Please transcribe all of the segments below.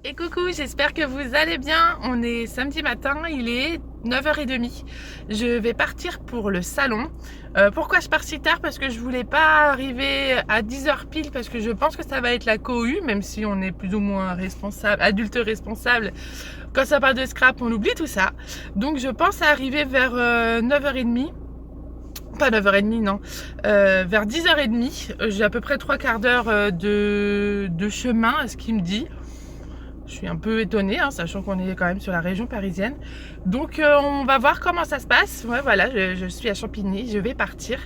Et coucou, j'espère que vous allez bien. On est samedi matin, il est 9h30. Je vais partir pour le salon. Pourquoi je pars si tard? Parce que je voulais pas arriver à 10h pile parce que je pense que ça va être la cohue, même si on est plus ou moins responsable, adulte responsable. Quand ça parle de scrap, on oublie tout ça. Donc je pense à arriver vers 9h30. Pas 9h30, non. Vers 10h30. J'ai à peu près 3/4 d'heure de chemin, à ce qu'il me dit. Je suis un peu étonnée, hein, sachant qu'on est quand même sur la région parisienne. Donc on va voir comment ça se passe. Ouais, voilà, je suis à Champigny, je vais partir.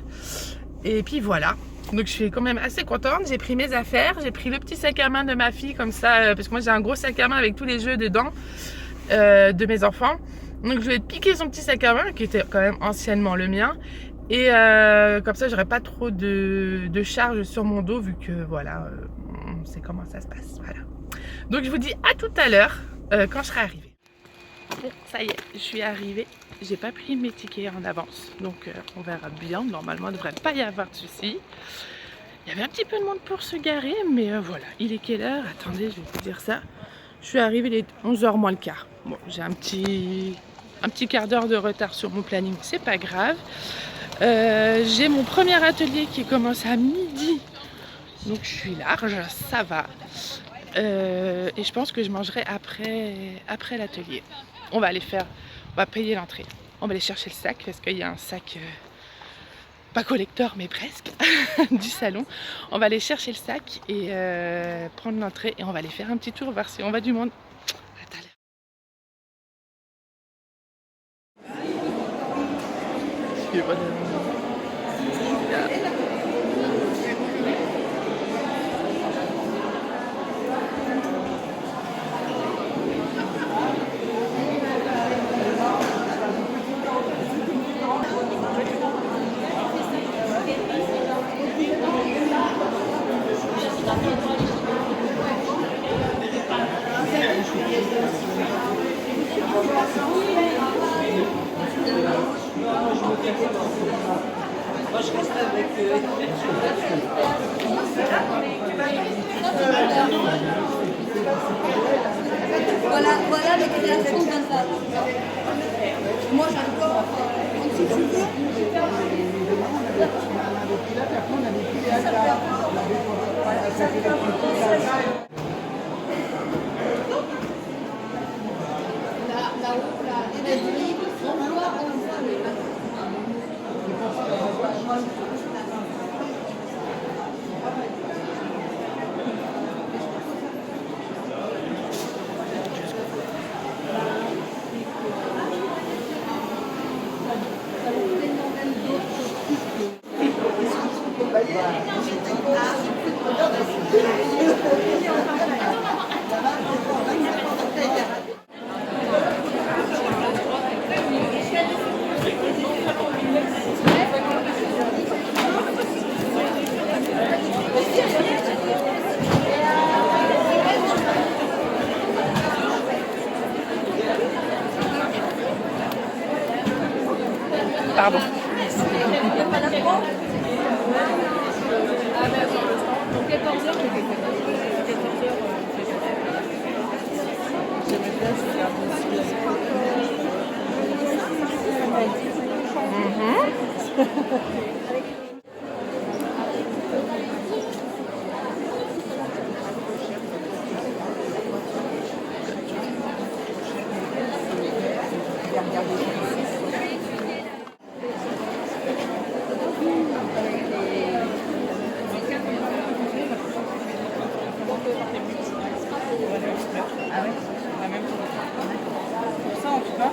Et puis voilà. Donc je suis quand même assez contente. J'ai pris mes affaires, j'ai pris le petit sac à main de ma fille comme ça, parce que moi j'ai un gros sac à main avec tous les jeux dedans de mes enfants. Donc je vais piquer son petit sac à main qui était quand même anciennement le mien. Et comme ça j'aurai pas trop de charge sur mon dos vu que voilà, on sait comment ça se passe. Voilà. Donc je vous dis à tout à l'heure quand je serai arrivée. Bon, ça y est, je suis arrivée. J'ai pas pris mes tickets en avance, donc on verra bien. Normalement, il ne devrait pas y avoir de soucis. Il y avait un petit peu de monde pour se garer, mais voilà. Il est quelle heure? Attendez, je vais vous dire ça. Je suis arrivée, il est 11h moins le quart. Bon, j'ai un petit quart d'heure de retard sur mon planning, c'est pas grave. J'ai mon premier atelier qui commence à midi, donc je suis large, ça va. Et je pense que je mangerai après l'atelier. On va payer l'entrée. On va aller chercher le sac parce qu'il y a un sac, pas collector mais presque, du salon. On va aller chercher le sac et prendre l'entrée et on va aller faire un petit tour voir si on va du monde. À tout à l'heure. Moi je reste avec voilà les créations d'un tas. Moi j'adore. Si tu veux. Là-haut, là, on voit, Pardon. Ah ouais, la même chose. Pour ça en tout cas.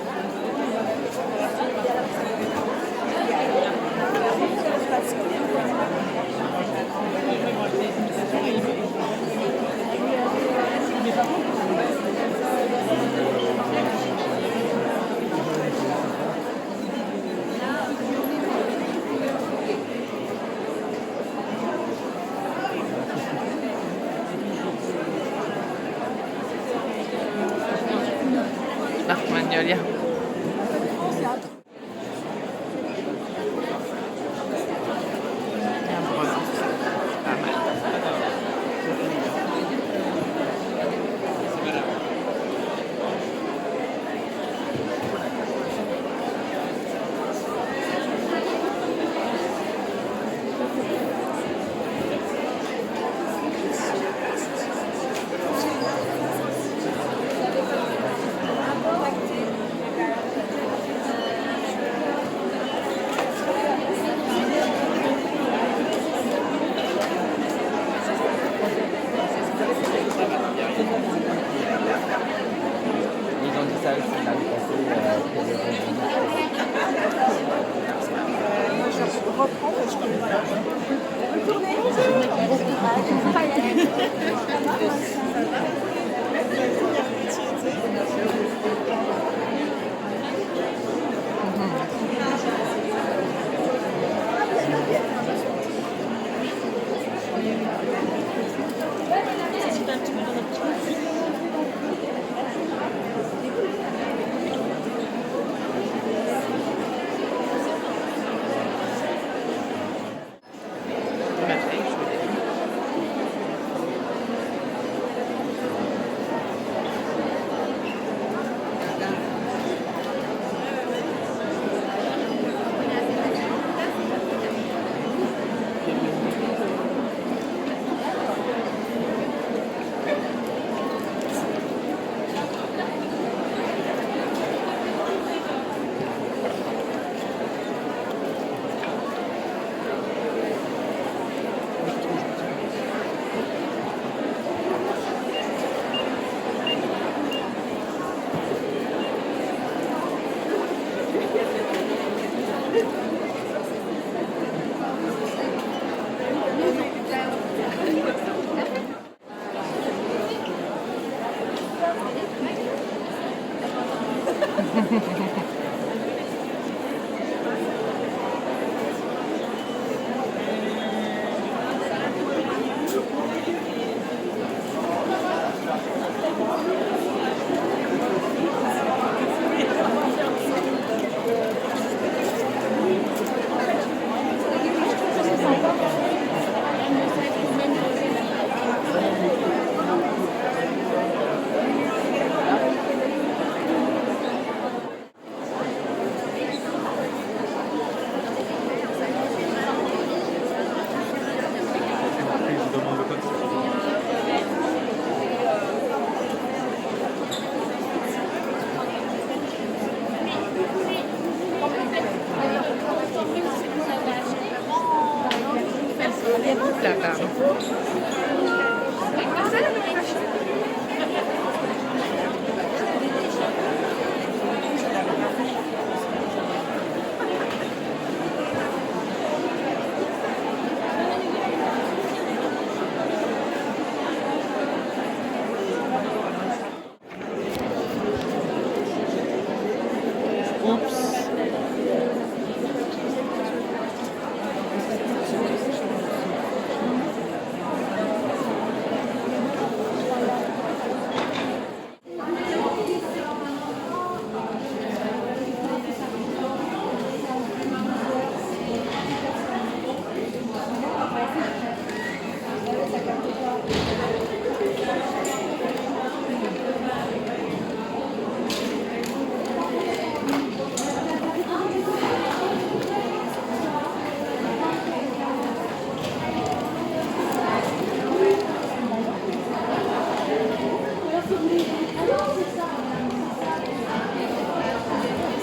Marc Magnolia. Pas mal. Ils ont dit ça aussi l'année passée. Moi, je reprends parce que voilà.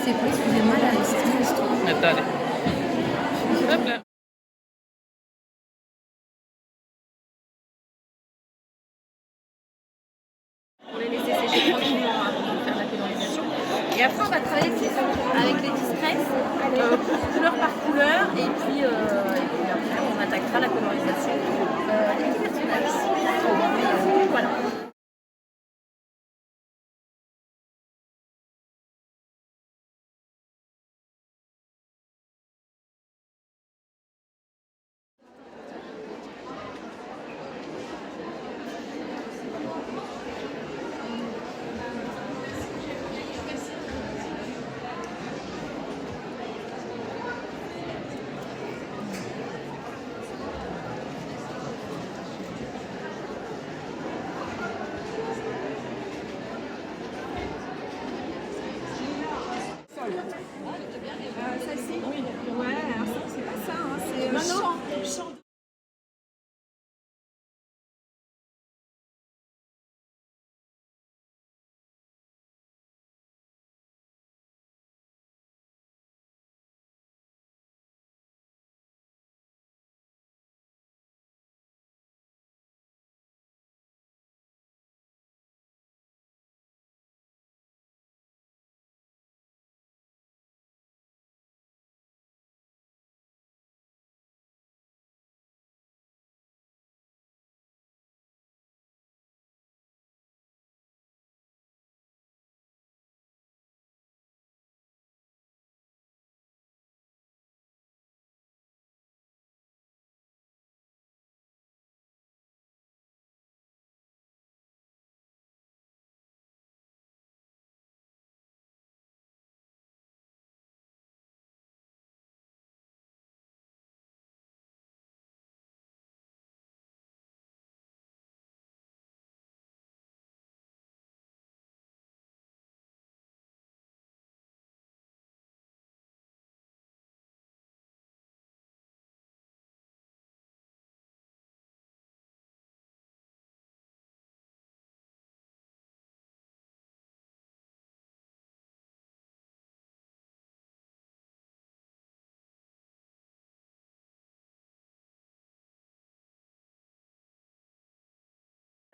C'est quoi, excusez-moi, là, c'est l'histoire. Attendez. Hop là. On les laisser sécher tranquillement avant de faire la colorisation. Et après, on va travailler avec les discrets, couleur par couleur, et puis après, on attaquera la colorisation des personnages. Voilà.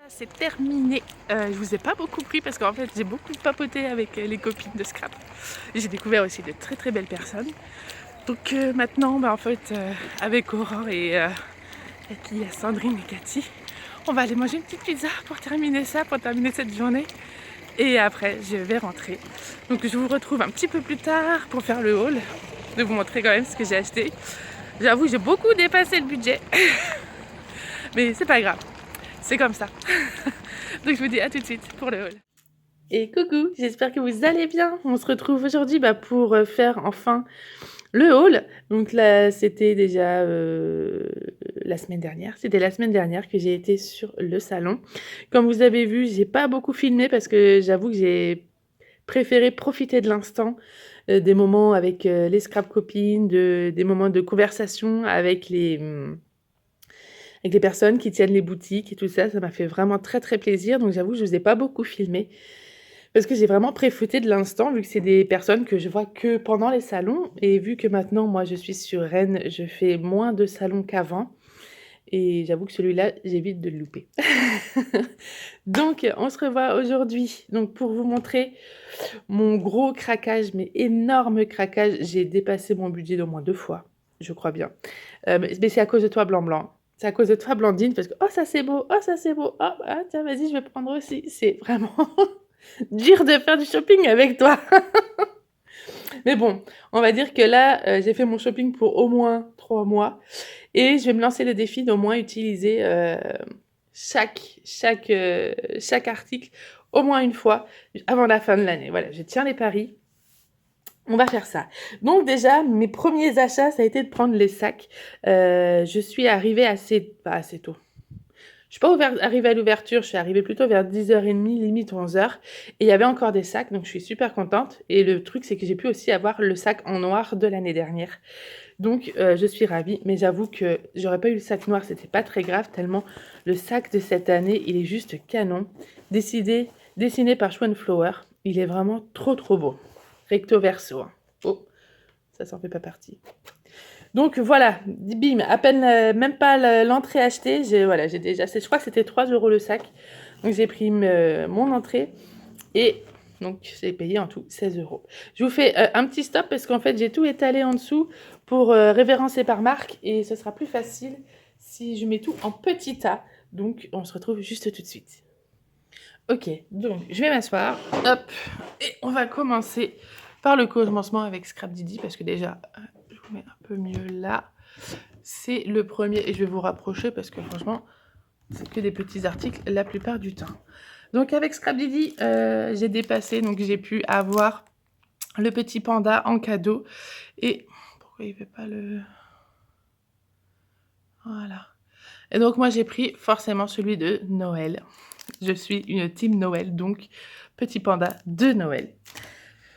C'est terminé. Je vous ai pas beaucoup pris parce qu'en fait j'ai beaucoup papoté avec les copines de Scrap. J'ai découvert aussi de très très belles personnes. Donc maintenant en fait avec Aurore et puis il y a Sandrine et Cathy, on va aller manger une petite pizza pour terminer ça, pour terminer cette journée. Et après je vais rentrer. Donc je vous retrouve un petit peu plus tard pour faire le haul, de vous montrer quand même ce que j'ai acheté. J'avoue j'ai beaucoup dépassé le budget. Mais c'est pas grave. C'est comme ça. Donc je vous dis à tout de suite pour le haul. Et coucou, j'espère que vous allez bien. On se retrouve aujourd'hui pour faire enfin le haul. Donc là, c'était déjà la semaine dernière. C'était la semaine dernière que j'ai été sur le salon. Comme vous avez vu, j'ai pas beaucoup filmé parce que j'avoue que j'ai préféré profiter de l'instant, des moments avec les scrap copines, des moments de conversation avec les personnes qui tiennent les boutiques et tout ça. Ça m'a fait vraiment très très plaisir. Donc j'avoue que je ne vous ai pas beaucoup filmé parce que j'ai vraiment profité de l'instant vu que c'est des personnes que je vois que pendant les salons. Et vu que maintenant moi je suis sur Rennes, je fais moins de salons qu'avant. Et j'avoue que celui-là, j'évite de le louper. Donc on se revoit aujourd'hui donc pour vous montrer mon gros craquage, mais énorme craquage. J'ai dépassé mon budget d'au moins 2 fois, je crois bien. Mais c'est à cause de toi, Blanc. C'est à cause de toi, Blandine, parce que oh ça c'est beau, oh ah, tiens vas-y je vais prendre aussi. C'est vraiment dur de faire du shopping avec toi. Mais bon, on va dire que là j'ai fait mon shopping pour au moins 3 mois et je vais me lancer le défi d'au moins utiliser chaque article au moins une fois avant la fin de l'année. Voilà, je tiens les paris. On va faire ça. Donc déjà, mes premiers achats, ça a été de prendre les sacs. Je suis arrivée pas assez tôt. Je suis pas arrivée à l'ouverture, je suis arrivée plutôt vers 10h30, limite 11h. Et il y avait encore des sacs, donc je suis super contente. Et le truc, c'est que j'ai pu aussi avoir le sac en noir de l'année dernière. Donc je suis ravie, mais j'avoue que j'aurais pas eu le sac noir, c'était pas très grave, tellement le sac de cette année, il est juste canon. Dessiné par Schwanflower. Il est vraiment trop trop beau. Recto verso. Oh, ça s'en fait pas partie. Donc voilà, bim, à peine, même pas l'entrée achetée, j'ai déjà, je crois que c'était 3 € le sac. Donc j'ai pris mon entrée et donc j'ai payé en tout 16 €. Je vous fais un petit stop parce qu'en fait j'ai tout étalé en dessous pour référencer par marque et ce sera plus facile si je mets tout en petit tas. Donc on se retrouve juste tout de suite. Ok, donc je vais m'asseoir, hop, et on va commencer par le commencement avec Scrap Didi parce que déjà, je vous mets un peu mieux là. C'est le premier et je vais vous rapprocher parce que franchement, c'est que des petits articles la plupart du temps. Donc avec Scrap Didi, j'ai dépassé, donc j'ai pu avoir le petit panda en cadeau. Et pourquoi il ne fait pas le... Voilà. Et donc moi j'ai pris forcément celui de Noël. Je suis une team Noël, donc petit panda de Noël.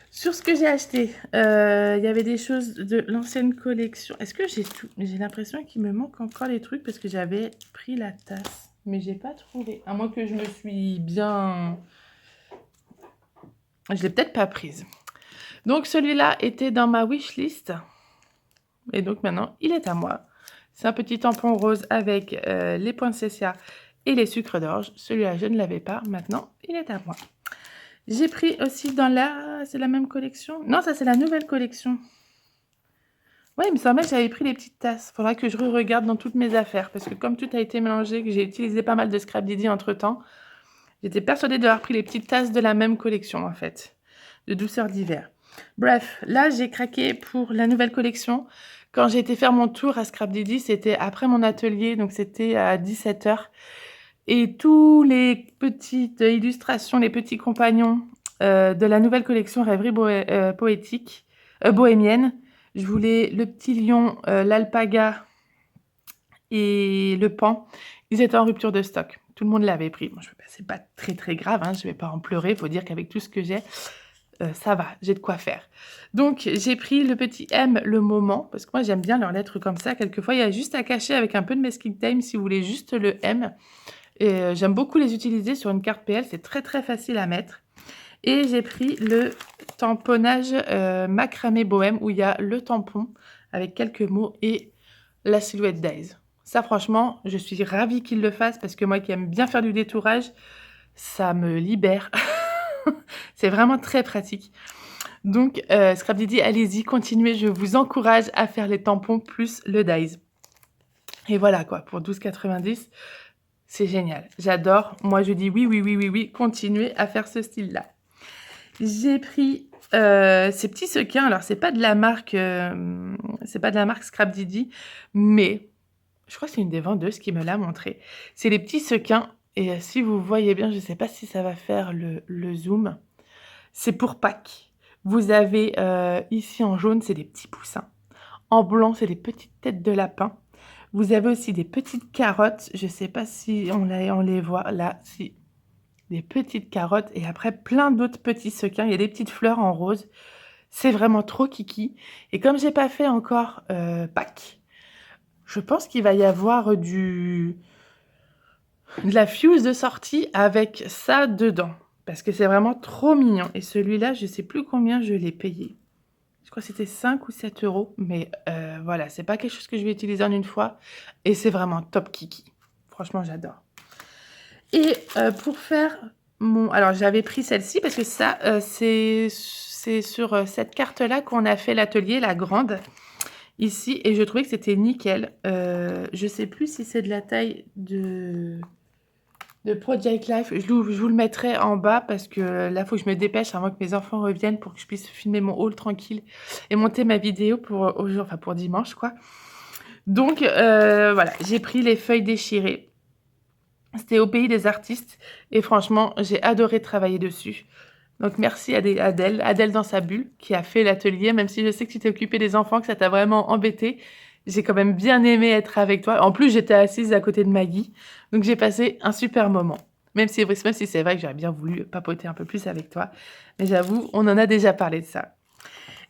Sur ce que j'ai acheté, il y avait des choses de l'ancienne collection. Est-ce que j'ai tout? J'ai l'impression qu'il me manque encore les trucs parce que j'avais pris la tasse. Mais j'ai pas trouvé. À moins que je me suis bien... Je l'ai peut-être pas prise. Donc celui-là était dans ma wishlist. Et donc maintenant, il est à moi. C'est un petit tampon rose avec les poinsettias et les sucres d'orge. Celui-là, je ne l'avais pas. Maintenant, il est à moi. J'ai pris aussi dans la... C'est la même collection? Non, ça, c'est la nouvelle collection. Ouais, il me semblait que j'avais pris les petites tasses. Il faudra que je regarde dans toutes mes affaires. Parce que comme tout a été mélangé, que j'ai utilisé pas mal de Scrap Didi entre-temps, j'étais persuadée d'avoir pris les petites tasses de la même collection, en fait. De douceur d'hiver. Bref, là, j'ai craqué pour la nouvelle collection. Quand j'ai été faire mon tour à Scrap Didi, c'était après mon atelier. Donc, c'était à 17h. Et tous les petites illustrations, les petits compagnons de la nouvelle collection Rêverie bohémienne. Je voulais le petit lion, l'alpaga et le pan. Ils étaient en rupture de stock. Tout le monde l'avait pris. Bon, c'est pas très très grave, hein, je ne vais pas en pleurer. Il faut dire qu'avec tout ce que j'ai, ça va, j'ai de quoi faire. Donc j'ai pris le petit M, le moment, parce que moi j'aime bien leurs lettres comme ça. Quelquefois, il y a juste à cacher avec un peu de masking tape si vous voulez juste le M. Et j'aime beaucoup les utiliser sur une carte PL, c'est très très facile à mettre. Et j'ai pris le tamponnage macramé bohème où il y a le tampon avec quelques mots et la silhouette d'Aise. Ça, franchement, je suis ravie qu'il le fasse parce que moi qui aime bien faire du détourage, ça me libère. C'est vraiment très pratique. Donc, Scrapdiddy, allez-y, continuez. Je vous encourage à faire les tampons plus le dies. Et voilà quoi, pour 12,90, c'est génial. J'adore. Moi, je dis oui, oui, oui, oui, oui. Continuez à faire ce style-là. J'ai pris ces petits sequins. Alors, c'est pas de la marque Scrapdiddy, mais je crois que c'est une des vendeuses qui me l'a montré. C'est les petits sequins. Et si vous voyez bien, je ne sais pas si ça va faire le zoom. C'est pour Pâques. Vous avez ici en jaune, c'est des petits poussins. En blanc, c'est des petites têtes de lapin. Vous avez aussi des petites carottes. Je ne sais pas si on les voit là. Si. Des petites carottes. Et après, plein d'autres petits sequins. Il y a des petites fleurs en rose. C'est vraiment trop kiki. Et comme j'ai pas fait encore Pâques, je pense qu'il va y avoir de la fuse de sortie avec ça dedans. Parce que c'est vraiment trop mignon. Et celui-là, je ne sais plus combien je l'ai payé. Je crois que c'était 5 ou 7 euros. Mais voilà, c'est pas quelque chose que je vais utiliser en une fois. Et c'est vraiment top kiki. Franchement, j'adore. Et pour faire mon... Alors, j'avais pris celle-ci parce que ça, c'est sur cette carte-là qu'on a fait l'atelier, la grande, ici. Et je trouvais que c'était nickel. Je sais plus si c'est de la taille de Project Life. Je vous le mettrai en bas parce que là, il faut que je me dépêche avant que mes enfants reviennent pour que je puisse filmer mon haul tranquille et monter ma vidéo pour dimanche, quoi. Donc, voilà, j'ai pris les feuilles déchirées. C'était au Pays des Artistes et franchement, j'ai adoré travailler dessus. Donc, merci à Adèle dans sa bulle, qui a fait l'atelier, même si je sais que tu t'es occupée des enfants, que ça t'a vraiment embêté. J'ai quand même bien aimé être avec toi. En plus, j'étais assise à côté de Maggie, donc j'ai passé un super moment. Même si c'est vrai que j'aurais bien voulu papoter un peu plus avec toi. Mais j'avoue, on en a déjà parlé de ça.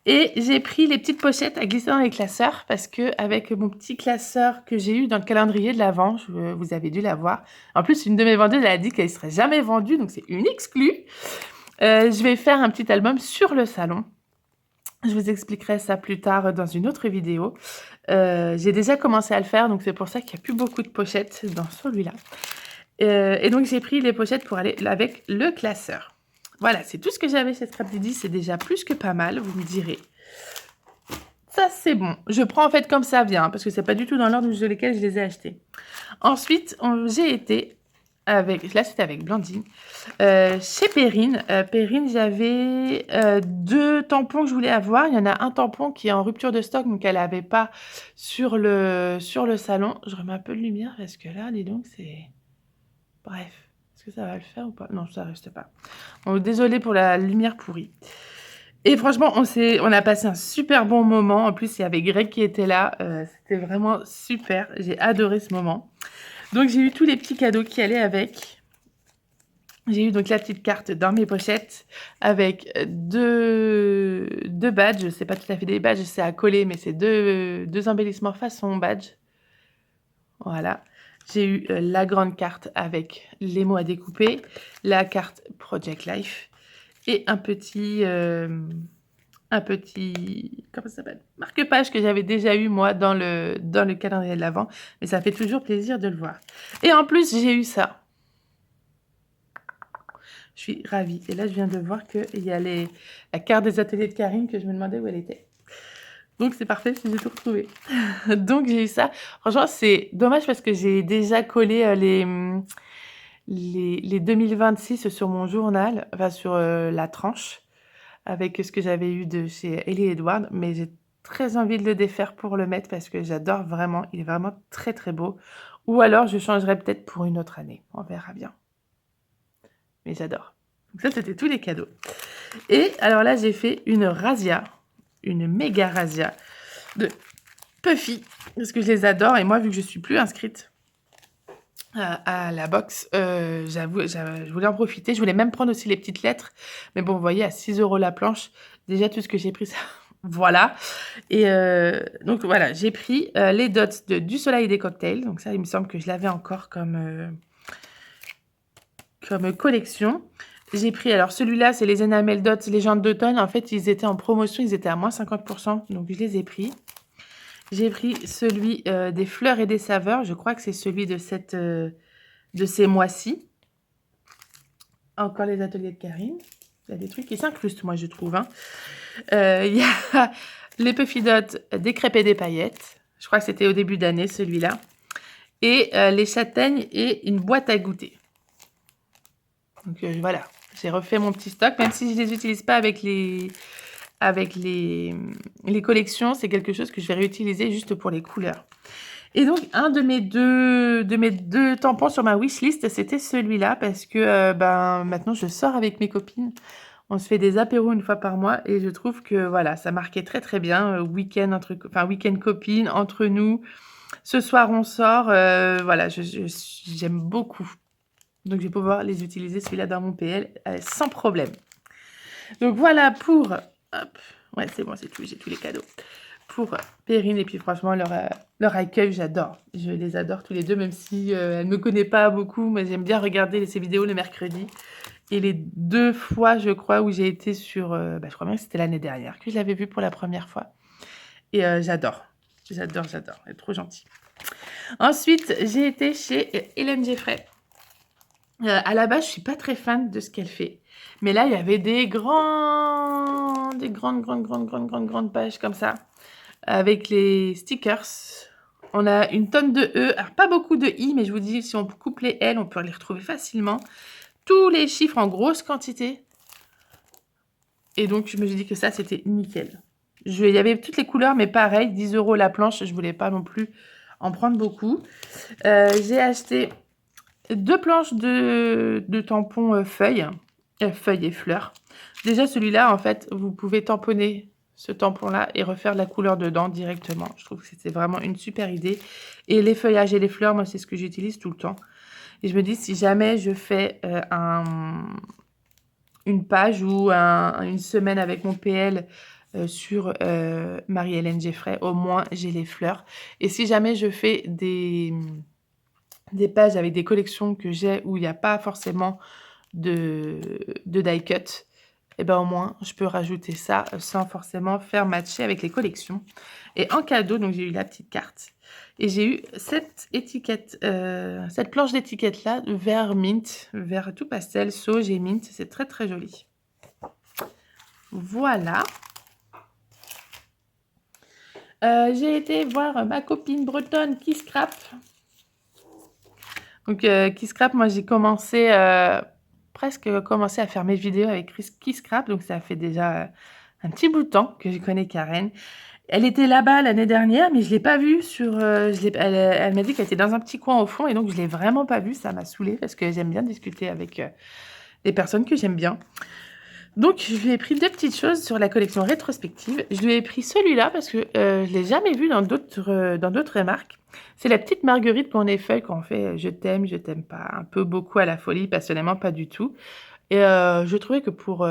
Et j'ai pris les petites pochettes à glisser dans les classeurs parce que avec mon petit classeur que j'ai eu dans le calendrier de l'Avent, vous avez dû la voir. En plus, une de mes vendeuses, elle a dit qu'elle ne serait jamais vendue, donc c'est une exclue. Je vais faire un petit album sur le salon. Je vous expliquerai ça plus tard dans une autre vidéo. J'ai déjà commencé à le faire, donc c'est pour ça qu'il n'y a plus beaucoup de pochettes dans celui-là. Et donc, j'ai pris les pochettes pour aller avec le classeur. Voilà, c'est tout ce que j'avais chez Scrapdiddy. C'est déjà plus que pas mal, vous me direz. Ça, c'est bon. Je prends en fait comme ça vient, parce que c'est pas du tout dans l'ordre de lequel je les ai achetés. Ensuite, j'ai été avec... Là, c'était avec Blandine. Chez Perrine. Perrine, j'avais 2 tampons que je voulais avoir. Il y en a un tampon qui est en rupture de stock, donc elle n'avait pas sur le salon. Je remets un peu de lumière, parce que là, dis donc, c'est... Bref. Est-ce que ça va le faire ou pas? Non, ça ne reste pas. Bon, désolée pour la lumière pourrie. Et franchement, on a passé un super bon moment. En plus, il y avait Greg qui était là. C'était vraiment super. J'ai adoré ce moment. Donc, j'ai eu tous les petits cadeaux qui allaient avec. J'ai eu donc la petite carte dans mes pochettes avec deux badges. C'est pas tout à fait des badges, c'est à coller, mais c'est deux embellissements façon badge. Voilà. J'ai eu la grande carte avec les mots à découper, la carte Project Life et un petit comment ça s'appelle, marque-page que j'avais déjà eu moi dans le calendrier de l'Avent, mais ça fait toujours plaisir de le voir. Et en plus, j'ai eu ça. Je suis ravie. Et là, je viens de voir qu'il y a la carte des ateliers de Karine que je me demandais où elle était. Donc, c'est parfait, j'ai tout retrouvé. Donc, j'ai eu ça. Franchement, c'est dommage parce que j'ai déjà collé les 2026 sur mon journal, enfin sur la tranche, avec ce que j'avais eu de chez Ellie Edward. Mais j'ai très envie de le défaire pour le mettre parce que j'adore vraiment. Il est vraiment très, très beau. Ou alors, je changerai peut-être pour une autre année. On verra bien. Mais j'adore. Donc ça, c'était tous les cadeaux. Et alors là, j'ai fait une razzia. Une méga razzia de Puffy, parce que je les adore. Et moi, vu que je ne suis plus inscrite à la box, j'avoue, je voulais en profiter. Je voulais même prendre aussi les petites lettres. Mais bon, vous voyez, à 6 € la planche, déjà tout ce que j'ai pris, ça, voilà. Et donc voilà, j'ai pris les dots du soleil et des cocktails. Donc ça, il me semble que je l'avais encore comme collection. J'ai pris, alors celui-là, c'est les Enamel Dots Légende d'automne. En fait, ils étaient en promotion, ils étaient à moins 50%, donc je les ai pris. J'ai pris celui des fleurs et des saveurs. Je crois que c'est celui de ces mois-ci. Encore les ateliers de Karine. Il y a des trucs qui s'incrustent, moi, je trouve. Hein. Il y a les Puffy Dots, des crêpes et des paillettes. Je crois que c'était au début d'année, celui-là. Et les châtaignes et une boîte à goûter. Donc voilà, j'ai refait mon petit stock, même si je ne les utilise pas avec les collections, c'est quelque chose que je vais réutiliser juste pour les couleurs. Et donc, un de mes deux tampons sur ma wishlist, c'était celui-là, parce que maintenant, je sors avec mes copines. On se fait des apéros une fois par mois, et je trouve que voilà, ça marquait très très bien. Week-end copines, entre nous. Ce soir, on sort. Voilà, j'aime beaucoup. Donc, je vais pouvoir les utiliser, celui-là, dans mon PL, sans problème. Donc, voilà pour... Hop, ouais, c'est bon, c'est tout, j'ai tous les cadeaux. Pour Perrine, et puis franchement, leur accueil, j'adore. Je les adore tous les deux, même si elle ne me connaît pas beaucoup. Mais j'aime bien regarder ces vidéos le mercredi. Et les 2 fois, je crois, où j'ai été sur... je crois bien que c'était l'année dernière que je l'avais vue pour la première fois. Et j'adore. J'adore. Elle est trop gentille. Ensuite, j'ai été chez Hélène Geffray. À la base, je suis pas très fan de ce qu'elle fait. Mais là, il y avait des grandes pages comme ça, avec les stickers. On a une tonne de E, alors pas beaucoup de I, mais je vous dis, si on coupe les L, on peut les retrouver facilement. Tous les chiffres en grosse quantité. Et donc, je me suis dit que ça, c'était nickel. Il y avait toutes les couleurs, mais pareil, 10 € la planche, je voulais pas non plus en prendre beaucoup. J'ai acheté 2 planches de tampons feuilles et fleurs. Déjà, celui-là, en fait, vous pouvez tamponner ce tampon-là et refaire la couleur dedans directement. Je trouve que c'était vraiment une super idée. Et les feuillages et les fleurs, moi, c'est ce que j'utilise tout le temps. Et je me dis, si jamais je fais une page ou une semaine avec mon PL sur Marie-Hélène Geffray, au moins, j'ai les fleurs. Et si jamais je fais des pages avec des collections que j'ai où il n'y a pas forcément de die cut, et ben au moins je peux rajouter ça sans forcément faire matcher avec les collections. Et en cadeau, donc j'ai eu la petite carte et j'ai eu cette planche d'étiquette là, vert mint, vert tout pastel, sauge et mint. C'est très très joli. Voilà. J'ai été voir ma copine bretonne qui scrap. Donc, qui scrap, moi j'ai presque commencé à faire mes vidéos avec qui scrap. Donc, ça fait déjà un petit bout de temps que je connais Karen. Elle était là-bas l'année dernière, mais je ne l'ai pas vue elle m'a dit qu'elle était dans un petit coin au fond, et donc je ne l'ai vraiment pas vue. Ça m'a saoulée parce que j'aime bien discuter avec des personnes que j'aime bien. Donc, je lui ai pris 2 petites choses sur la collection rétrospective. Je lui ai pris celui-là parce que je ne l'ai jamais vu dans d'autres marques. C'est la petite marguerite qu'on effeuille quand on fait je t'aime pas. Un peu beaucoup à la folie, passionnément pas du tout. Et je trouvais que pour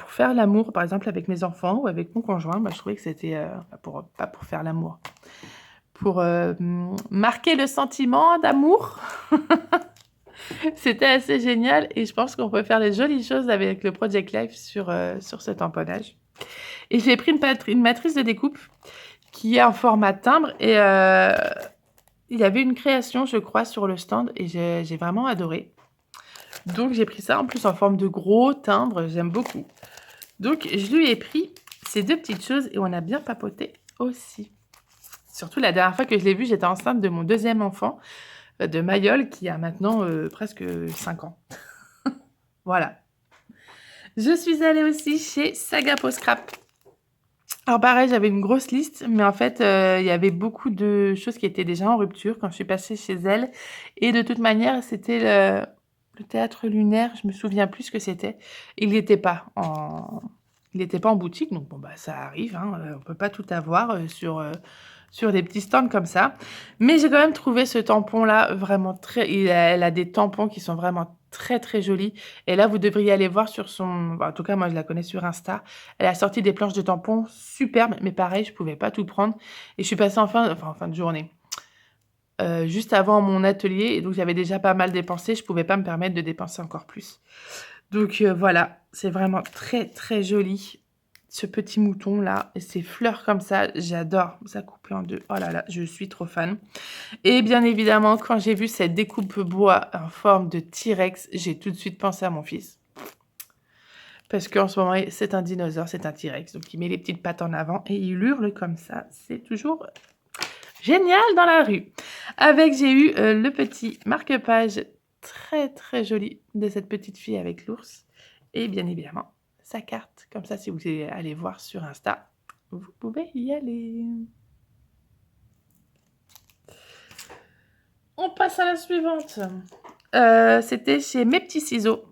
faire l'amour, par exemple avec mes enfants ou avec mon conjoint, je trouvais que c'était pas pour faire l'amour. Pour marquer le sentiment d'amour. C'était assez génial et je pense qu'on peut faire des jolies choses avec le Project Life sur ce tamponnage. Et j'ai pris une matrice de découpe qui est en format timbre et il y avait une création, je crois, sur le stand et j'ai vraiment adoré. Donc, j'ai pris ça en plus en forme de gros timbre, j'aime beaucoup. Donc, je lui ai pris ces 2 petites choses et on a bien papoté aussi. Surtout la dernière fois que je l'ai vu, j'étais enceinte de mon 2e enfant, de Mayol, qui a maintenant presque 5 ans. Voilà. Je suis allée aussi chez Sagapo Scrap. Alors pareil, j'avais une grosse liste, mais en fait, il y avait beaucoup de choses qui étaient déjà en rupture quand je suis passée chez elle. Et de toute manière, c'était le théâtre lunaire, je me souviens plus ce que c'était. Il n'était pas en boutique, donc bon, ça arrive, hein, on ne peut pas tout avoir sur des petits stands comme ça. Mais j'ai quand même trouvé ce tampon-là vraiment elle a des tampons qui sont vraiment très, très jolis. Et là, vous devriez aller voir sur son... en tout cas, moi, je la connais sur Insta. Elle a sorti des planches de tampons superbes, mais pareil, je ne pouvais pas tout prendre. Et je suis passée en fin de journée. Juste avant mon atelier. Et donc, j'avais déjà pas mal dépensé. Je ne pouvais pas me permettre de dépenser encore plus. Donc, voilà. C'est vraiment très, très joli. ce petit mouton là et ces fleurs comme ça, j'adore. Ça coupé en deux. Oh là là, je suis trop fan. Et bien évidemment, quand j'ai vu cette découpe bois en forme de T-Rex, j'ai tout de suite pensé à mon fils. Parce qu'en ce moment, c'est un dinosaure, c'est un T-Rex. Donc, il met les petites pattes en avant et il hurle comme ça. C'est toujours génial dans la rue. Avec, j'ai eu le petit marque-page très, très joli de cette petite fille avec l'ours. Et bien évidemment, sa carte. Comme ça, si vous voulez aller voir sur Insta, vous pouvez y aller. On passe à la suivante. C'était chez Mes Petits Ciseaux.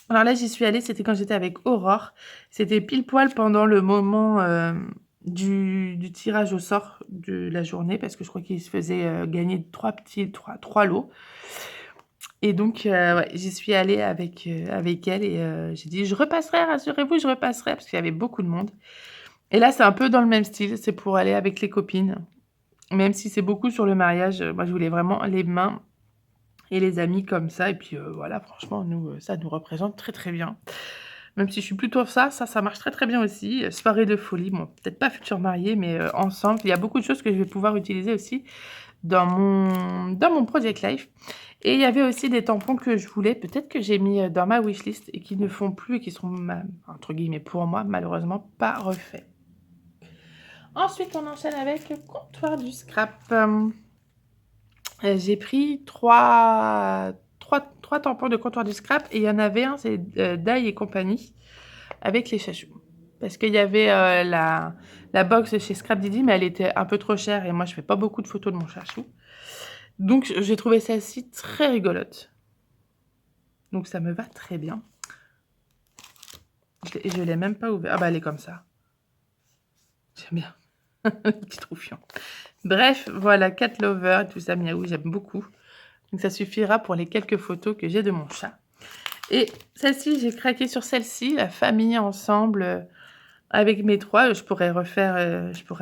Alors là, j'y suis allée, c'était quand j'étais avec Aurore. C'était pile poil pendant le moment du tirage au sort de la journée, parce que je crois qu'il se faisait gagner trois lots. Et donc, ouais, j'y suis allée avec elle et j'ai dit, je repasserai, rassurez-vous, je repasserai, parce qu'il y avait beaucoup de monde. Et là, c'est un peu dans le même style, c'est pour aller avec les copines. Même si c'est beaucoup sur le mariage, moi, je voulais vraiment les mains et les amis comme ça. Et puis, voilà, franchement, nous, ça nous représente très, très bien. Même si je suis plutôt ça marche très, très bien aussi. Soirée de folie, bon, peut-être pas futur marié, mais ensemble. Il y a beaucoup de choses que je vais pouvoir utiliser aussi dans mon Project Life. Et il y avait aussi des tampons que je voulais, peut-être que j'ai mis dans ma wishlist et qui ne font plus et qui sont, entre guillemets, pour moi, malheureusement, pas refaits. Ensuite, on enchaîne avec le comptoir du scrap. J'ai pris trois tampons de comptoir du scrap et il y en avait un, c'est Dye et compagnie, avec les chachous. Parce qu'il y avait la box chez Scrap Didi, mais elle était un peu trop chère et moi, je fais pas beaucoup de photos de mon chachou. Donc, j'ai trouvé celle-ci très rigolote. Donc, ça me va très bien. Je l'ai même pas ouvert. Ah bah, elle est comme ça. J'aime bien. Petit troufion. Bref, voilà, Cat Lover, tout ça, miaou, j'aime beaucoup. Donc, ça suffira pour les quelques photos que j'ai de mon chat. Et celle-ci, j'ai craqué sur celle-ci, la famille ensemble, avec mes trois. Je pourrais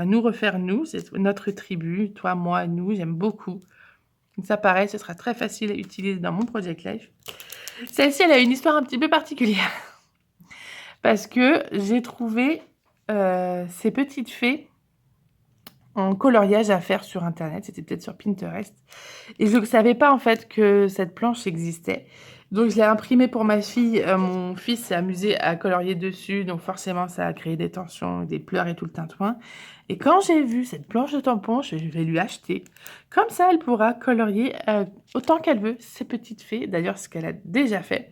nous refaire nous. C'est notre tribu, toi, moi, nous. J'aime beaucoup. Donc, ça, pareil, ce sera très facile à utiliser dans mon Project Life. Celle-ci, elle a une histoire un petit peu particulière. Parce que j'ai trouvé ces petites fées en coloriage à faire sur Internet. C'était peut-être sur Pinterest. Et je ne savais pas, en fait, que cette planche existait. Donc, je l'ai imprimée pour ma fille. Mon fils s'est amusé à colorier dessus. Donc, forcément, ça a créé des tensions, des pleurs et tout le tintouin. Et quand j'ai vu cette planche de tampon, je vais lui acheter. Comme ça, elle pourra colorier autant qu'elle veut ces petites fées. D'ailleurs, ce qu'elle a déjà fait.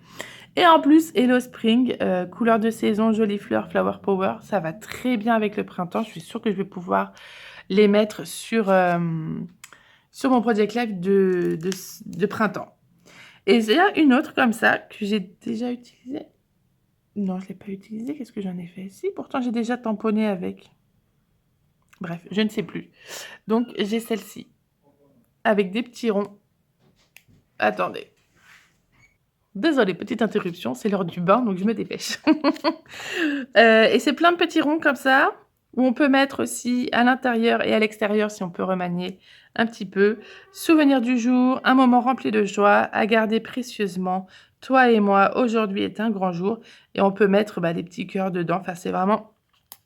Et en plus, Hello Spring, couleur de saison, jolies fleurs, Flower Power. Ça va très bien avec le printemps. Je suis sûre que je vais pouvoir les mettre sur mon Project Life de printemps. Et il y a une autre comme ça que j'ai déjà utilisée. Non, je ne l'ai pas utilisée. Qu'est-ce que j'en ai fait? Si, pourtant j'ai déjà tamponné avec. Bref, je ne sais plus. Donc, j'ai celle-ci. Avec des petits ronds. Attendez. Désolée, petite interruption. C'est l'heure du bain, donc je me dépêche. Et c'est plein de petits ronds comme ça. Où on peut mettre aussi à l'intérieur et à l'extérieur, si on peut remanier un petit peu. Souvenir du jour, un moment rempli de joie, à garder précieusement. Toi et moi, aujourd'hui est un grand jour. Et on peut mettre des petits cœurs dedans. Enfin, c'est vraiment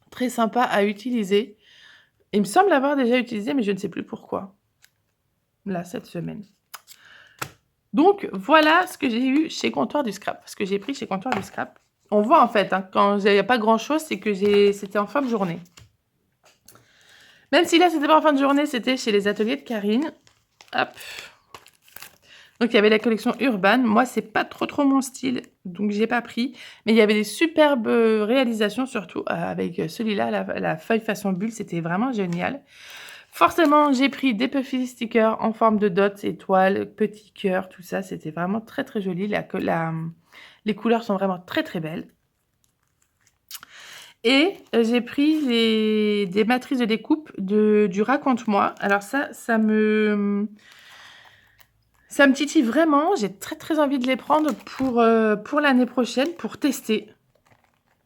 très sympa à utiliser. Il me semble l'avoir déjà utilisé, mais je ne sais plus pourquoi. Là, cette semaine. Donc, voilà ce que j'ai eu chez Comptoir du Scrap. Ce que j'ai pris chez Comptoir du Scrap. On voit en fait, quand il n'y a pas grand-chose, c'est que c'était en fin de journée. Même si là, c'était pas en fin de journée, c'était chez les ateliers de Karine. Hop. Donc, il y avait la collection Urban. Moi, c'est pas trop mon style, donc j'ai pas pris. Mais il y avait des superbes réalisations, surtout avec celui-là, la feuille façon bulle. C'était vraiment génial. Forcément, j'ai pris des Puffy stickers en forme de dots, étoiles, petits cœurs, tout ça. C'était vraiment très, très joli. Les couleurs sont vraiment très, très belles. Et j'ai pris des matrices de découpe du Raconte-moi. Alors ça me titille vraiment. J'ai très, très envie de les prendre pour l'année prochaine, pour tester.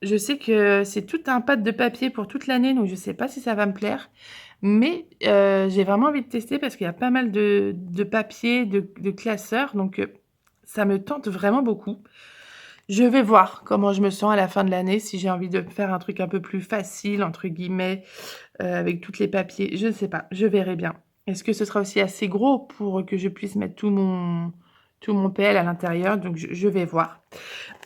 Je sais que c'est tout un pad de papier pour toute l'année, donc je ne sais pas si ça va me plaire. Mais j'ai vraiment envie de tester parce qu'il y a pas mal de papier, de classeurs. Donc, ça me tente vraiment beaucoup. Je vais voir comment je me sens à la fin de l'année, si j'ai envie de faire un truc un peu plus «facile» entre guillemets, avec toutes les papiers. Je ne sais pas, je verrai bien. Est-ce que ce sera aussi assez gros pour que je puisse mettre tout mon PL à l'intérieur? Donc je vais voir.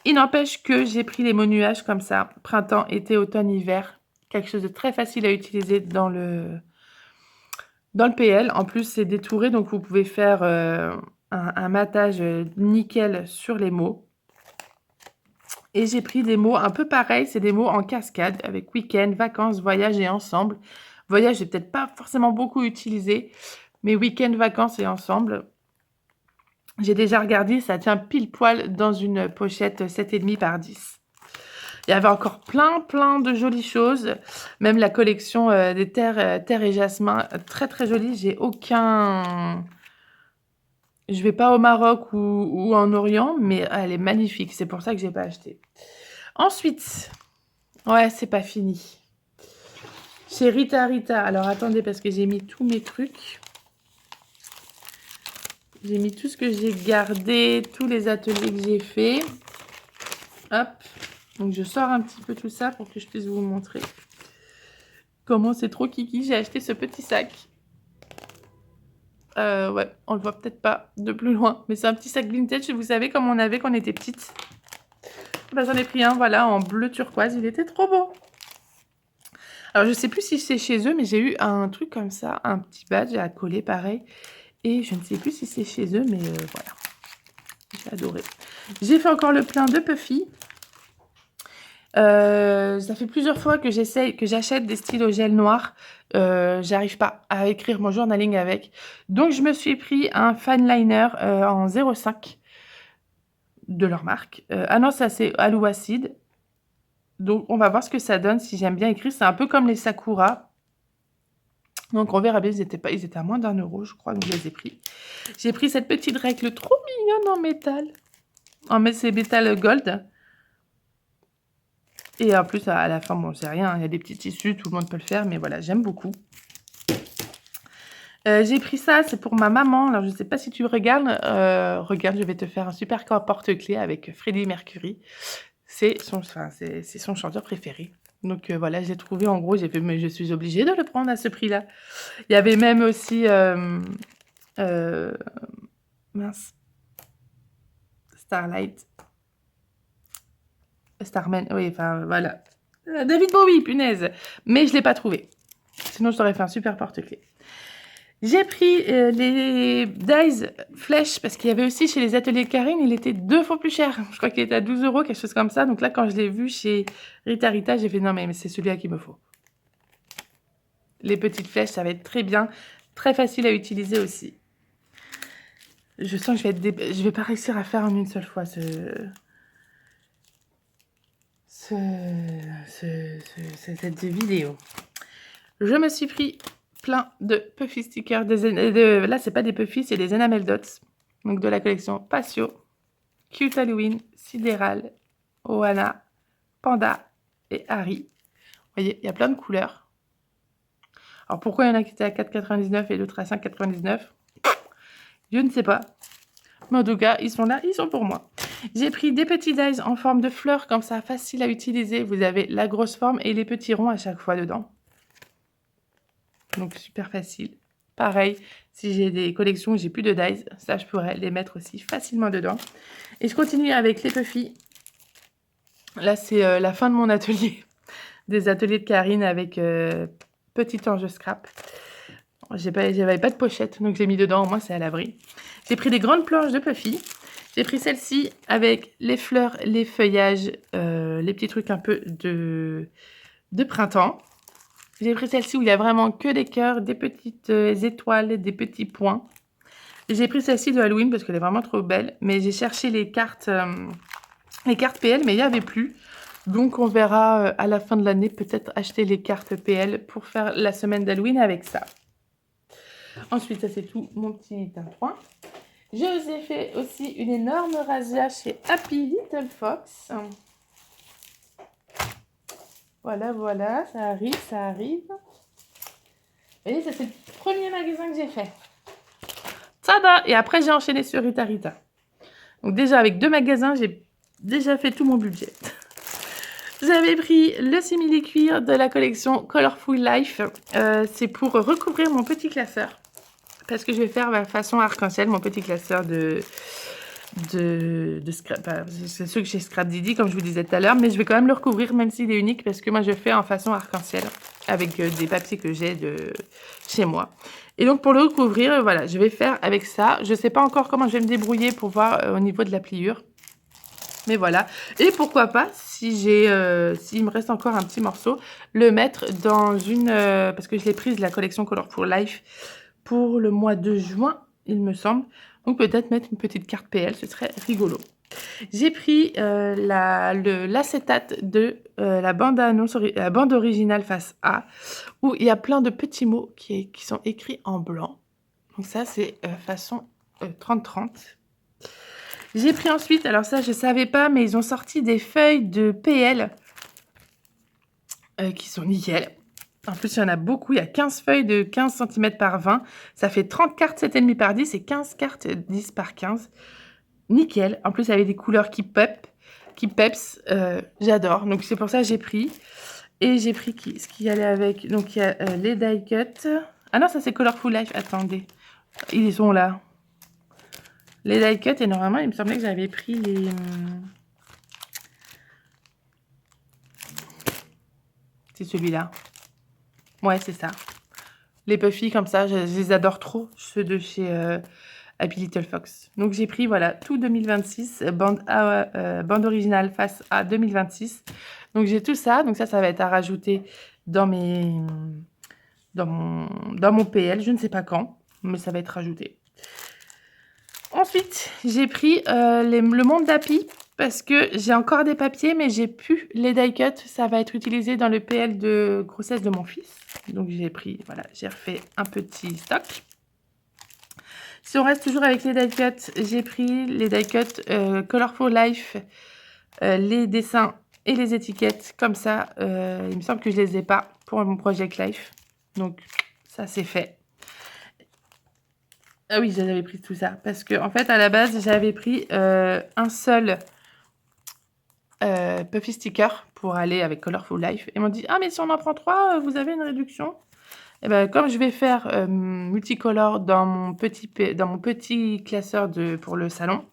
Il n'empêche que j'ai pris les mots nuages comme ça, printemps, été, automne, hiver. Quelque chose de très facile à utiliser dans le PL. En plus, c'est détouré, donc vous pouvez faire, un matage, nickel sur les mots. Et j'ai pris des mots un peu pareils, c'est des mots en cascade avec week-end, vacances, voyage et ensemble. Voyage, j'ai peut-être pas forcément beaucoup utilisé, mais week-end, vacances et ensemble. J'ai déjà regardé, ça tient pile poil dans une pochette 7,5 par 10. Il y avait encore plein de jolies choses, même la collection des terre et jasmin, très très jolie. Je vais pas au Maroc ou en Orient, mais elle est magnifique. C'est pour ça que j'ai pas acheté. Ensuite, ouais, c'est pas fini. Chez Rita. Alors attendez, parce que j'ai mis tous mes trucs. J'ai mis tout ce que j'ai gardé, tous les ateliers que j'ai fait. Hop. Donc je sors un petit peu tout ça pour que je puisse vous montrer comment c'est trop kiki. J'ai acheté ce petit sac. Ouais, on le voit peut-être pas de plus loin, mais c'est un petit sac vintage, vous savez, comme on avait quand on était petite. Bah, j'en ai pris un, voilà, en bleu turquoise, il était trop beau. Alors, je sais plus si c'est chez eux, mais j'ai eu un truc comme ça, un petit badge à coller, pareil. Et je ne sais plus si c'est chez eux, mais voilà. J'ai adoré. J'ai fait encore le plein de Puffy. Ça fait plusieurs fois que j'achète des stylos gel noir. J'arrive pas à écrire mon journaling avec. Donc, je me suis pris un fine liner en 0,5 de leur marque. Ah non, ça c'est Alou Acide. Donc, on va voir ce que ça donne si j'aime bien écrire. C'est un peu comme les Sakura. Donc, on verra bien. Ils étaient à moins d'1 €, je crois. Donc, je les ai pris. J'ai pris cette petite règle trop mignonne en métal. C'est métal gold. Et en plus, à la fin, bon, c'est rien. Il y a des petits tissus. Tout le monde peut le faire. Mais voilà, j'aime beaucoup. J'ai pris ça. C'est pour ma maman. Alors, je ne sais pas si tu regardes. Regarde, je vais te faire un super porte-clés avec Freddie Mercury. C'est son chanteur préféré. Donc voilà, j'ai trouvé, en gros, j'ai fait, mais je suis obligée de le prendre à ce prix-là. Il y avait même aussi, mince, Starman, oui, enfin voilà. David Bowie, punaise. Mais je ne l'ai pas trouvé. Sinon, je t'aurais fait un super porte-clés. J'ai pris les dies flèches parce qu'il y avait aussi chez les ateliers de Karine, il était 2 fois plus cher. Je crois qu'il était à 12 €, quelque chose comme ça. Donc là, quand je l'ai vu chez Rita, j'ai fait non, mais c'est celui-là qu'il me faut. Les petites flèches, ça va être très bien, très facile à utiliser aussi. Je sens que je vais pas réussir à faire en une seule fois cette vidéo. Je me suis pris plein de Puffy stickers. Là, c'est pas des Puffy, c'est des Enamel Dots. Donc, de la collection Patio, Cute Halloween, Sidéral, Ohana, Panda et Harry. Vous voyez, il y a plein de couleurs. Alors, pourquoi il y en a qui étaient à 4,99 et d'autres à 5,99? Je ne sais pas. Mais en tout cas, ils sont là, ils sont pour moi. J'ai pris des petits dies en forme de fleurs, comme ça, facile à utiliser. Vous avez la grosse forme et les petits ronds à chaque fois dedans. Donc, super facile. Pareil, si j'ai des collections où j'ai plus de dies, ça, je pourrais les mettre aussi facilement dedans. Et je continue avec les Puffy. Là, c'est la fin de mon atelier. Des ateliers de Karine avec petit ange scrap. J'avais pas de pochette, donc j'ai mis dedans. Au moins, c'est à l'abri. J'ai pris des grandes planches de Puffy. J'ai pris celle-ci avec les fleurs, les feuillages, les petits trucs un peu de printemps. J'ai pris celle-ci où il y a vraiment que des cœurs, des petites étoiles, des petits points. J'ai pris celle-ci de Halloween parce qu'elle est vraiment trop belle. Mais j'ai cherché les cartes PL, mais il n'y avait plus. Donc, on verra à la fin de l'année peut-être acheter les cartes PL pour faire la semaine d'Halloween avec ça. Ensuite, ça c'est tout mon petit tintouin. Je vous ai fait aussi une énorme razzia chez Happy Little Fox. Voilà, ça arrive. Vous voyez, ça c'est le premier magasin que j'ai fait. Tada! Et après, j'ai enchaîné sur Rita. Donc déjà, avec 2 magasins, j'ai déjà fait tout mon budget. J'avais pris le simili-cuir de la collection Colorful Life. C'est pour recouvrir mon petit classeur. Parce que je vais faire ma façon arc-en-ciel, mon petit classeur de scrap. C'est ceux que j'ai Scrap Didi, comme je vous disais tout à l'heure. Mais je vais quand même le recouvrir, même s'il est unique. Parce que moi, je fais en façon arc-en-ciel. Avec des papiers que j'ai de chez moi. Et donc, pour le recouvrir, voilà, je vais faire avec ça. Je ne sais pas encore comment je vais me débrouiller pour voir au niveau de la pliure. Mais voilà, et pourquoi pas, si s'il me reste encore un petit morceau, le mettre dans une... parce que je l'ai prise de la collection Colorful Life pour le mois de juin, il me semble. Donc peut-être mettre une petite carte PL, ce serait rigolo. J'ai pris l'acétate de la bande originale face A, où il y a plein de petits mots qui sont écrits en blanc. Donc ça, c'est façon 30-30. J'ai pris ensuite, alors ça je ne savais pas, mais ils ont sorti des feuilles de PL qui sont nickel. En plus, il y en a beaucoup, il y a 15 feuilles de 15 cm par 20. Ça fait 30 cartes 7,5 par 10 et 15 cartes 10 par 15. Nickel. En plus, avec des couleurs qui peps. J'adore. Donc c'est pour ça que j'ai pris. Et j'ai pris ce qui allait avec. Donc il y a les die cut. Ah non, ça c'est Colorful Life. Attendez. Ils sont là. Les die cut, et normalement, il me semblait que j'avais pris les... C'est celui-là. Ouais, c'est ça. Les puffy comme ça, je les adore trop, ceux de chez Happy Little Fox. Donc j'ai pris, voilà, tout 2026, bande originale face à 2026. Donc j'ai tout ça, donc ça va être à rajouter dans mon PL, je ne sais pas quand, mais ça va être rajouté. Ensuite, j'ai pris le monde d'Happy parce que j'ai encore des papiers, mais j'ai plus les die cut. Ça va être utilisé dans le PL de grossesse de mon fils. Donc, j'ai pris, voilà, j'ai refait un petit stock. Si on reste toujours avec les die cut, j'ai pris les die cut Colorful Life, les dessins et les étiquettes. Comme ça, il me semble que je les ai pas pour mon Project Life. Donc, ça, c'est fait. Ah oui, j'avais pris tout ça. Parce que, en fait, à la base, j'avais pris un seul puffy sticker pour aller avec Colorful Life. Et ils m'ont dit, ah, mais si on en prend 3, vous avez une réduction. Et ben, comme je vais faire multicolore dans mon petit classeur pour le salon,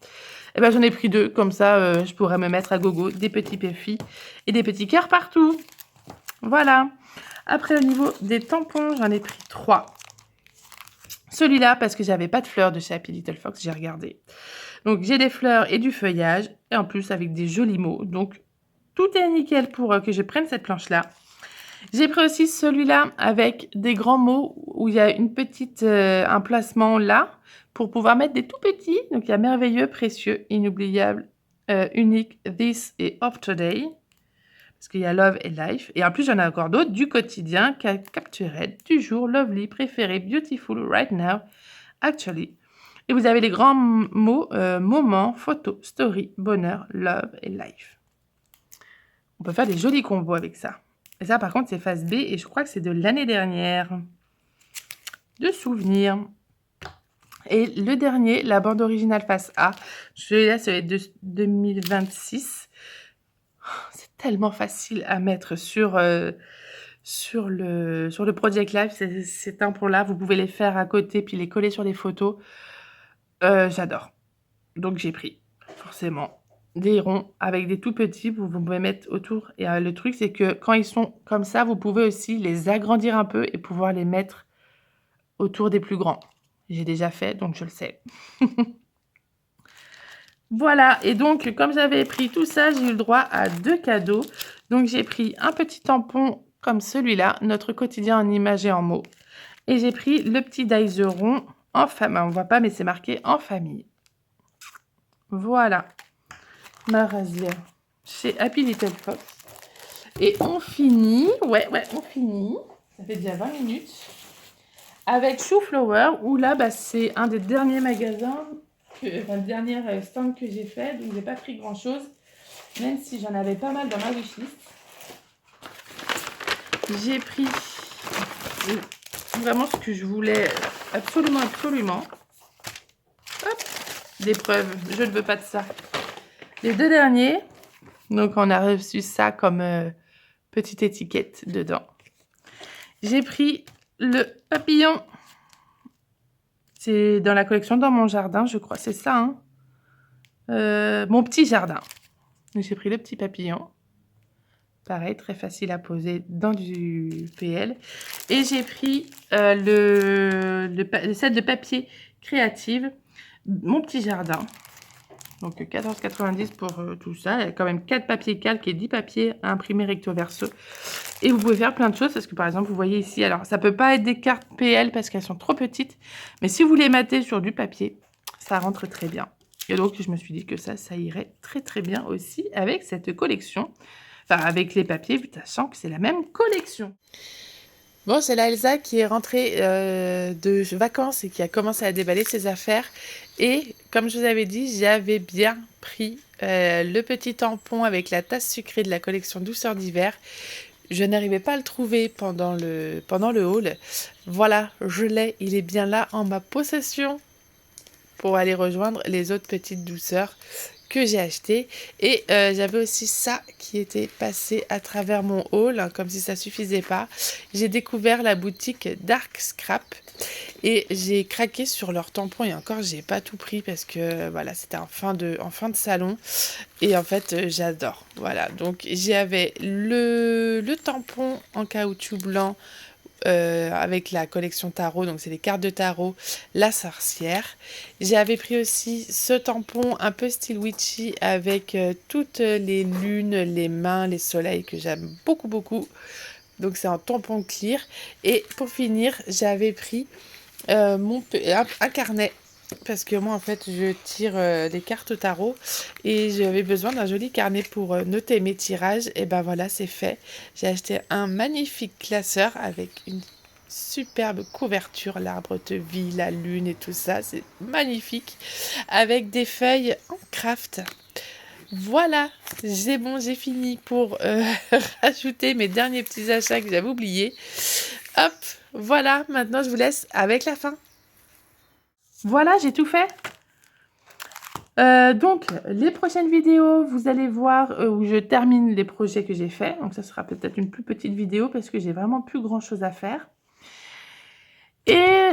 et ben, j'en ai pris 2. Comme ça, je pourrais me mettre à gogo des petits puffy et des petits cœurs partout. Voilà. Après, au niveau des tampons, j'en ai pris 3. Celui-là, parce que j'avais pas de fleurs de chez Happy Little Fox, j'ai regardé. Donc, j'ai des fleurs et du feuillage, et en plus avec des jolis mots. Donc, tout est nickel pour que je prenne cette planche-là. J'ai pris aussi celui-là avec des grands mots, où il y a une petite emplacement là, pour pouvoir mettre des tout petits. Donc, il y a merveilleux, précieux, inoubliable, unique, this et of today. Parce qu'il y a love et life. Et en plus, j'en ai encore d'autres. Du quotidien, captured, du jour, lovely, préféré, beautiful, right now, actually. Et vous avez les grands mots, moment, photo, story, bonheur, love et life. On peut faire des jolis combos avec ça. Et ça, par contre, c'est face B. Et je crois que c'est de l'année dernière. De souvenirs. Et le dernier, la bande originale face A. Celui-là, ça va être de 2026. C'est tellement facile à mettre sur le Project Life, ces tampons-là. Vous pouvez les faire à côté, puis les coller sur les photos. J'adore. Donc, j'ai pris, forcément, des ronds avec des tout petits. Vous pouvez mettre autour. Et le truc, c'est que quand ils sont comme ça, vous pouvez aussi les agrandir un peu et pouvoir les mettre autour des plus grands. J'ai déjà fait, donc je le sais. Voilà, et donc, comme j'avais pris tout ça, j'ai eu le droit à 2 cadeaux. Donc, j'ai pris un petit tampon comme celui-là, notre quotidien en images et en mots. Et j'ai pris le petit dies rond en famille. On ne voit pas, mais c'est marqué en famille. Voilà, ma rasière chez Happy Little Fox. Et on finit, ouais, on finit. Ça fait déjà 20 minutes. Avec Shoe Flower, où là, c'est un des derniers magasins... le dernier stand que j'ai fait, donc j'ai pas pris grand chose, même si j'en avais pas mal dans ma wishlist. J'ai pris vraiment ce que je voulais absolument. Hop, des preuves, je ne veux pas de ça. Les 2 derniers, donc on a reçu ça comme petite étiquette dedans. J'ai pris le papillon. C'est dans la collection Dans mon jardin, je crois, c'est ça, hein. Mon petit jardin. J'ai pris le petit papillon. Pareil, très facile à poser dans du PL. Et j'ai pris le set de papier créative, Mon petit jardin. Donc 14,90 pour tout ça. Il y a quand même 4 papiers calques et 10 papiers à imprimer recto verso. Et vous pouvez faire plein de choses parce que par exemple, vous voyez ici, alors ça peut pas être des cartes PL parce qu'elles sont trop petites. Mais si vous les mettez sur du papier, ça rentre très bien. Et donc, je me suis dit que ça irait très très bien aussi avec cette collection. Enfin, avec les papiers, sachant que c'est la même collection. Bon, c'est là Elsa qui est rentrée de vacances et qui a commencé à déballer ses affaires. Et comme je vous avais dit, j'avais bien pris le petit tampon avec la tasse sucrée de la collection Douceur d'hiver. Je n'arrivais pas à le trouver pendant le haul. Voilà, je l'ai, il est bien là en ma possession pour aller rejoindre les autres petites douceurs que j'ai acheté. Et j'avais aussi ça qui était passé à travers mon haul, hein, comme si ça suffisait pas. J'ai découvert la boutique Dark Scrap et j'ai craqué sur leurs tampons. Et encore, j'ai pas tout pris parce que voilà, c'était en fin de salon. Et en fait, j'adore. Voilà, donc j'avais le tampon en caoutchouc blanc avec la collection tarot, donc c'est les cartes de tarot, la sorcière. J'avais pris aussi ce tampon un peu style witchy avec toutes les lunes, les mains, les soleils que j'aime beaucoup beaucoup. Donc c'est un tampon clear. Et pour finir, j'avais pris un carnet. Parce que moi, en fait, je tire des cartes tarot et j'avais besoin d'un joli carnet pour noter mes tirages. Et ben voilà, c'est fait. J'ai acheté un magnifique classeur avec une superbe couverture, l'arbre de vie, la lune et tout ça. C'est magnifique. Avec des feuilles en craft. Voilà, c'est bon, j'ai fini pour rajouter mes derniers petits achats que j'avais oubliés. Hop, voilà, maintenant je vous laisse avec la fin. Voilà, j'ai tout fait. Donc, les prochaines vidéos, vous allez voir où je termine les projets que j'ai faits. Donc, ça sera peut-être une plus petite vidéo parce que j'ai vraiment plus grand-chose à faire. Et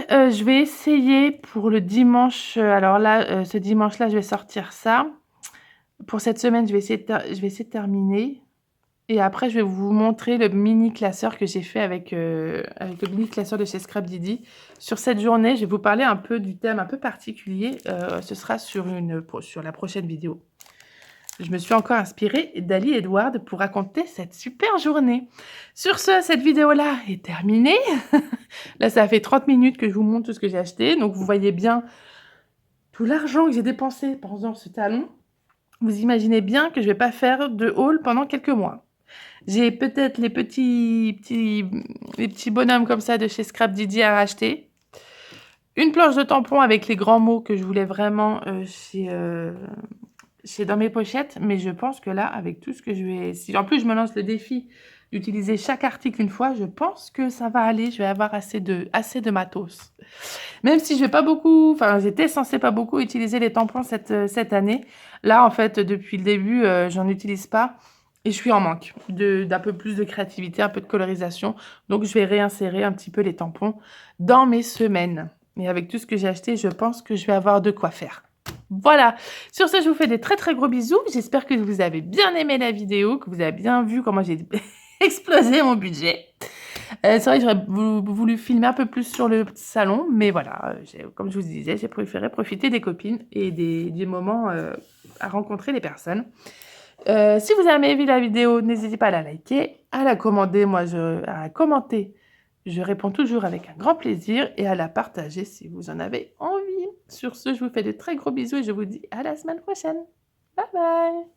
je vais essayer pour le dimanche. Alors là, ce dimanche-là, je vais sortir ça. Pour cette semaine, je vais essayer de terminer. Et après, je vais vous montrer le mini classeur que j'ai fait avec le mini classeur de chez Scrap Didi. Sur cette journée, je vais vous parler un peu du thème un peu particulier. Ce sera sur la prochaine vidéo. Je me suis encore inspirée d'Ali Edward pour raconter cette super journée. Sur ce, cette vidéo-là est terminée. Là, ça fait 30 minutes que je vous montre tout ce que j'ai acheté. Donc, vous voyez bien tout l'argent que j'ai dépensé pendant ce talon. Vous imaginez bien que je ne vais pas faire de haul pendant quelques mois. J'ai peut-être les petits bonhommes comme ça de chez Scrap Didi à racheter. Une planche de tampon avec les grands mots que je voulais vraiment chez dans mes pochettes. Mais je pense que là, avec tout ce que je vais... Si en plus je me lance le défi d'utiliser chaque article une fois, je pense que ça va aller. Je vais avoir assez de matos. Même si je vais pas beaucoup... Enfin, j'étais censée pas beaucoup utiliser les tampons cette année. Là, en fait, depuis le début, j'en utilise pas. Et je suis en manque d'un peu plus de créativité, un peu de colorisation. Donc, je vais réinsérer un petit peu les tampons dans mes semaines. Et avec tout ce que j'ai acheté, je pense que je vais avoir de quoi faire. Voilà. Sur ce, je vous fais des très très gros bisous. J'espère que vous avez bien aimé la vidéo, que vous avez bien vu comment j'ai explosé mon budget. C'est vrai que j'aurais voulu filmer un peu plus sur le salon. Mais voilà, comme je vous disais, j'ai préféré profiter des copines et des moments à rencontrer les personnes. Si vous avez aimé la vidéo, n'hésitez pas à la liker, à la commenter. À commenter, je réponds toujours avec un grand plaisir et à la partager si vous en avez envie. Sur ce, je vous fais de très gros bisous et je vous dis à la semaine prochaine. Bye bye!